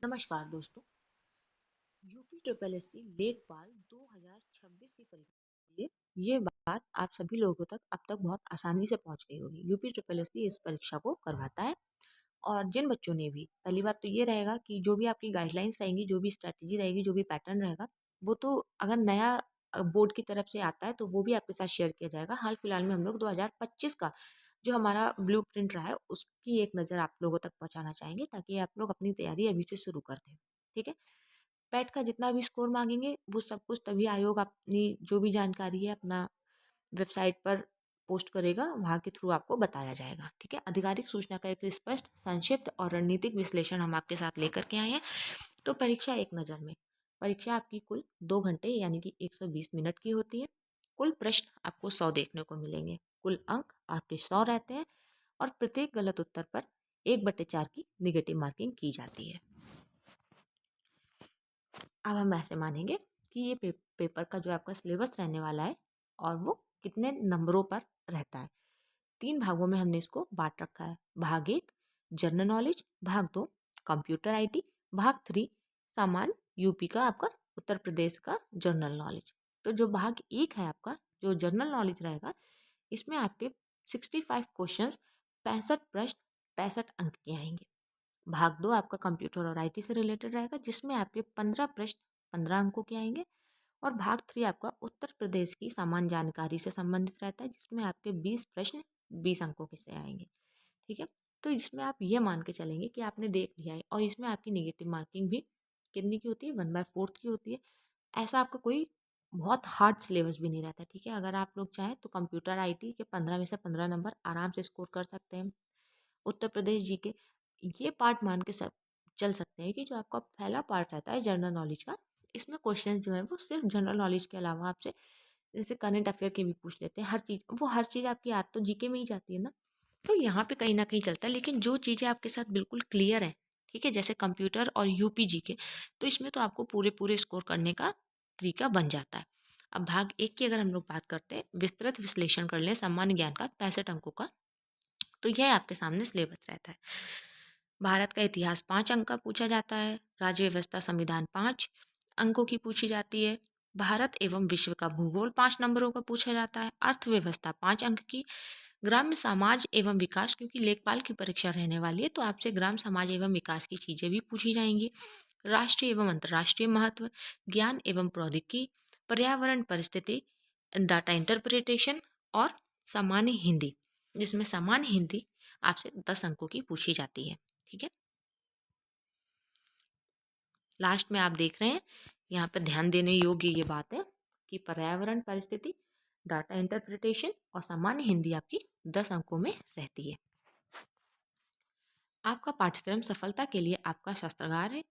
नमस्कार दोस्तों। UP triple S C लेखपाल 2026 की परीक्षा के लिए ये बात आप सभी लोगों तक अब तक बहुत आसानी से पहुंच गई होगी। यूपी ट्रिपल एस सी इस परीक्षा को करवाता है और जिन बच्चों ने भी पहली बात तो ये रहेगा कि जो भी आपकी गाइडलाइंस रहेंगी, जो भी स्ट्रेटजी रहेगी, जो भी पैटर्न रहेगा, वो तो अगर नया बोर्ड की तरफ से आता है तो वो भी आपके साथ शेयर किया जाएगा। हाल फिलहाल में हम लोग 2025 का जो हमारा ब्लूप्रिंट रहा है उसकी एक नज़र आप लोगों तक पहुंचाना चाहेंगे ताकि आप लोग अपनी तैयारी अभी से शुरू कर दें। ठीक है। पैट का जितना भी स्कोर मांगेंगे वो सब कुछ तभी आयोग अपनी जो भी जानकारी है अपना वेबसाइट पर पोस्ट करेगा, वहाँ के थ्रू आपको बताया जाएगा। ठीक है। आधिकारिक सूचना का एक स्पष्ट, संक्षिप्त और रणनीतिक विश्लेषण हम आपके साथ लेकर के आए हैं। तो परीक्षा एक नज़र में, परीक्षा आपकी कुल 2 घंटे यानी कि 120 मिनट की होती है। कुल प्रश्न आपको 100 देखने को मिलेंगे। कुल अंक आपके 100 रहते हैं और प्रत्येक गलत उत्तर पर 1/4 की निगेटिव मार्किंग की जाती है। अब हम ऐसे मानेंगे कि ये पेपर का जो आपका सिलेबस रहने वाला है और वो कितने नंबरों पर रहता है। 3 भागों में हमने इसको बांट रखा है। भाग 1 जनरल नॉलेज, भाग 2 कंप्यूटर आईटी, भाग 3 सामान्य यूपी का आपका उत्तर प्रदेश का जनरल नॉलेज। तो जो भाग 1 है आपका, जो जनरल नॉलेज रहेगा, इसमें आपके 65 क्वेश्चंस, 65 प्रश्न, 65 अंक के आएंगे। भाग 2 आपका कंप्यूटर और आईटी से रिलेटेड रहेगा जिसमें आपके 15 प्रश्न 15 अंकों के आएंगे। और भाग 3 आपका उत्तर प्रदेश की सामान्य जानकारी से संबंधित रहता है जिसमें आपके 20 प्रश्न 20 अंकों के से आएंगे। ठीक है। तो इसमें आप ये मान के चलेंगे कि आपने देख लिया है और इसमें आपकी नेगेटिव मार्किंग भी कितनी की होती है, 1/4 की होती है। ऐसा आपका कोई बहुत हार्ड सिलेबस भी नहीं रहता। ठीक है। अगर आप लोग चाहें तो कंप्यूटर आईटी के 15 में से 15 नंबर आराम से स्कोर कर सकते हैं। उत्तर प्रदेश जी के ये पार्ट मान के सब चल सकते हैं कि जो आपका पहला पार्ट रहता है जनरल नॉलेज का, इसमें क्वेश्चन जो है वो सिर्फ जनरल नॉलेज के अलावा आपसे जैसे करंट अफेयर के भी पूछ लेते हैं। हर चीज़ आपकी याद तो जीके में ही जाती है ना। तो यहाँ पे कहीं ना कहीं चलता है, लेकिन जो चीज़ें आपके साथ बिल्कुल क्लियर है, ठीक है, जैसे कंप्यूटर और यूपी जीके, तो इसमें तो आपको पूरे पूरे स्कोर करने का तरीका बन जाता है। अब भाग 1 की अगर हम लोग बात करते हैं, विस्तृत विश्लेषण कर लें सामान्य ज्ञान का 65 अंकों का, तो यह आपके सामने सिलेबस रहता है। भारत का इतिहास 5 अंक का पूछा जाता है। राज्य व्यवस्था संविधान 5 अंकों की पूछी जाती है। भारत एवं विश्व का भूगोल 5 नंबरों का पूछा जाता है। अर्थव्यवस्था 5 अंक की। ग्राम्य समाज एवं विकास, क्योंकि लेखपाल की परीक्षा रहने वाली है तो आपसे ग्राम समाज एवं विकास की चीजें भी पूछी जाएंगी। राष्ट्रीय एवं अंतर्राष्ट्रीय महत्व, ज्ञान एवं प्रौद्योगिकी, पर्यावरण परिस्थिति, डाटा इंटरप्रिटेशन और सामान्य हिंदी, जिसमें सामान्य हिंदी आपसे 10 अंकों की पूछी जाती है। ठीक है। लास्ट में आप देख रहे हैं यहाँ पर ध्यान देने योग्य ये बात है कि पर्यावरण परिस्थिति, डाटा इंटरप्रिटेशन और सामान्य हिंदी आपकी 10 अंकों में रहती है। आपका पाठ्यक्रम सफलता के लिए आपका शस्त्रागार है।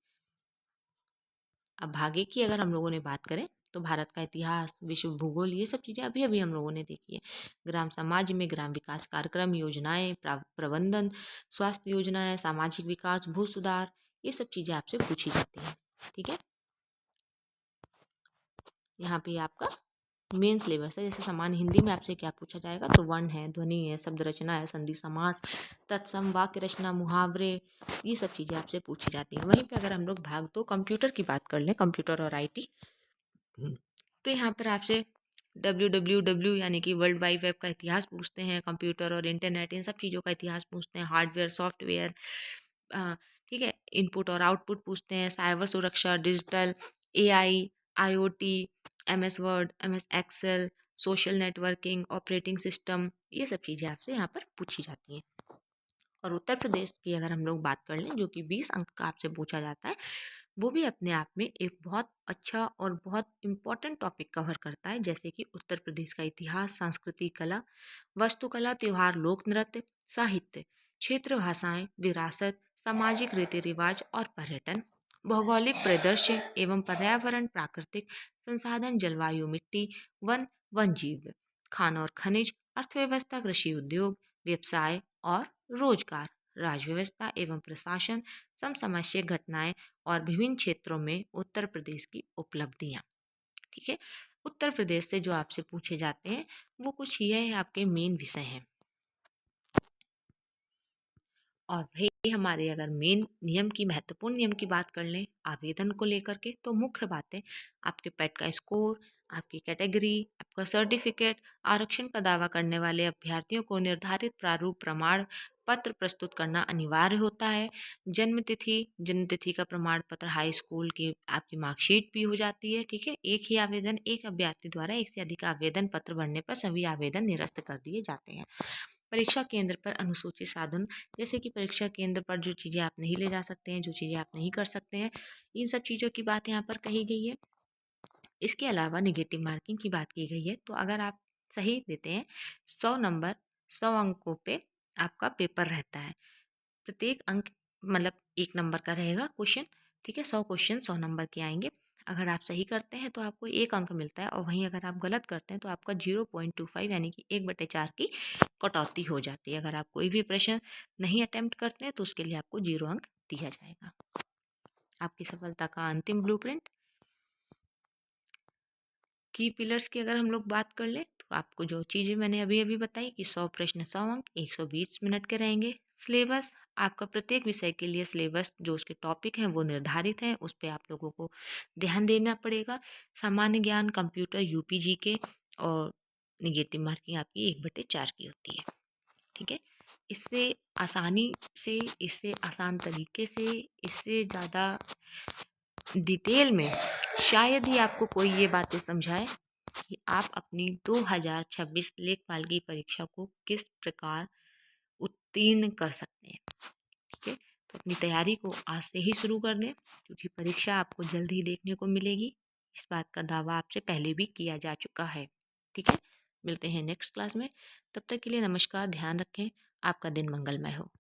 अब भागे की अगर हम लोगों ने बात करें तो भारत का इतिहास, विश्व भूगोल, ये सब चीज़ें अभी अभी हम लोगों ने देखी है। ग्राम समाज में ग्राम विकास कार्यक्रम, योजनाएं, प्रबंधन, स्वास्थ्य योजनाएं, सामाजिक विकास, भू सुधार, ये सब चीज़ें आपसे पूछी जाती हैं। ठीक है। यहाँ पे आपका मेन सिलेबस है। जैसे सामान्य हिंदी में आपसे क्या पूछा जाएगा, तो वर्ण है, ध्वनि है, शब्द रचना है, संधि समास, तत्सम, वाक्य रचना, मुहावरे, ये सब चीज़ें आपसे पूछी जाती हैं। वहीं पे अगर हम लोग भाग 2 कंप्यूटर की बात कर लें, कंप्यूटर और आईटी, तो यहाँ पर आपसे WWW यानी कि वर्ल्ड वाइड वेब का इतिहास पूछते हैं। कंप्यूटर और इंटरनेट, इन सब चीज़ों का इतिहास पूछते हैं। हार्डवेयर, सॉफ्टवेयर, ठीक है, इनपुट और आउटपुट पूछते हैं। साइबर सुरक्षा, digital, AI, IoT, MS word, MS Excel, social networking, operating system, ये सब चीज़ें आपसे यहाँ पर पूछी जाती हैं। और उत्तर प्रदेश की अगर हम लोग बात कर लें, जो कि 20 अंक का आपसे पूछा जाता है, वो भी अपने आप में एक बहुत अच्छा और बहुत इम्पॉर्टेंट टॉपिक कवर करता है। जैसे कि उत्तर प्रदेश का इतिहास, संस्कृति, कला, वास्तुकला, त्योहार, लोक नृत्य, साहित्य, क्षेत्र भाषाएं, विरासत, सामाजिक रीति रिवाज और पर्यटन, भौगोलिक परिदृश्य एवं पर्यावरण, प्राकृतिक संसाधन, जलवायु, मिट्टी, वन, वन जीव, खान और खनिज, अर्थव्यवस्था, कृषि उद्योग, व्यवसाय और रोजगार, राज्य व्यवस्था एवं प्रशासन, समसामयिक घटनाएं और विभिन्न क्षेत्रों में उत्तर प्रदेश की उपलब्धियां। ठीक है। उत्तर प्रदेश से जो आपसे पूछे जाते हैं वो कुछ ये आपके मेन विषय हैं। और वही हमारे अगर मेन नियम की महत्वपूर्ण नियम की बात कर लें आवेदन को लेकर के, तो मुख्य बातें आपके पेट का स्कोर, आपकी कैटेगरी, आपका सर्टिफिकेट, आरक्षण का दावा करने वाले अभ्यर्थियों को निर्धारित प्रारूप प्रमाण पत्र प्रस्तुत करना अनिवार्य होता है। जन्म तिथि का प्रमाण पत्र, हाई स्कूल की आपकी मार्कशीट भी हो जाती है। ठीक है, एक ही आवेदन एक अभ्यर्थी द्वारा एक से अधिक आवेदन पत्र भरने पर सभी आवेदन निरस्त कर दिए जाते हैं। परीक्षा केंद्र पर अनुसूचित साधन, जैसे कि परीक्षा केंद्र पर जो चीज़ें आप नहीं ले जा सकते हैं, जो चीज़ें आप नहीं कर सकते हैं, इन सब चीज़ों की बात यहाँ पर कही गई है। इसके अलावा नेगेटिव मार्किंग की बात की गई है। तो अगर आप सही देते हैं 100 नंबर, 100 अंकों पे आपका पेपर रहता है। प्रत्येक अंक मतलब 1 नंबर का रहेगा क्वेश्चन। ठीक है, 100 क्वेश्चन 100 नंबर के आएंगे। अगर आप सही करते हैं तो आपको 1 अंक मिलता है, और वहीं अगर आप गलत करते हैं तो आपका 0.25 यानी कि 1/4 की कटौती हो जाती है। अगर आप कोई भी प्रश्न नहीं अटेम्प्ट करते हैं तो उसके लिए आपको 0 अंक दिया जाएगा। आपकी सफलता का अंतिम ब्लूप्रिंट की पिलर्स की अगर हम लोग बात कर लें, तो आपको जो चीज़ें मैंने अभी अभी बताई कि 100 प्रश्न 100 अंक 120 मिनट के रहेंगे। सिलेबस, आपका प्रत्येक विषय के लिए सिलेबस जो उसके टॉपिक हैं वो निर्धारित हैं, उस पर आप लोगों को ध्यान देना पड़ेगा। सामान्य ज्ञान, कंप्यूटर, यूपीजी के, और निगेटिव मार्किंग आपकी 1/4 की होती है। ठीक है, इससे आसानी से, इससे आसान तरीके से, इससे ज़्यादा डिटेल में शायद ही आपको कोई ये बातें समझाए कि आप अपनी 2026 लेखपाल की परीक्षा को किस प्रकार उत्तीर्ण कर सकते हैं। ठीक है, तो अपनी तैयारी को आज से ही शुरू कर दें, क्योंकि परीक्षा आपको जल्द ही देखने को मिलेगी। इस बात का दावा आपसे पहले भी किया जा चुका है। ठीक है, मिलते हैं नेक्स्ट क्लास में। तब तक के लिए नमस्कार, ध्यान रखें, आपका दिन मंगलमय हो।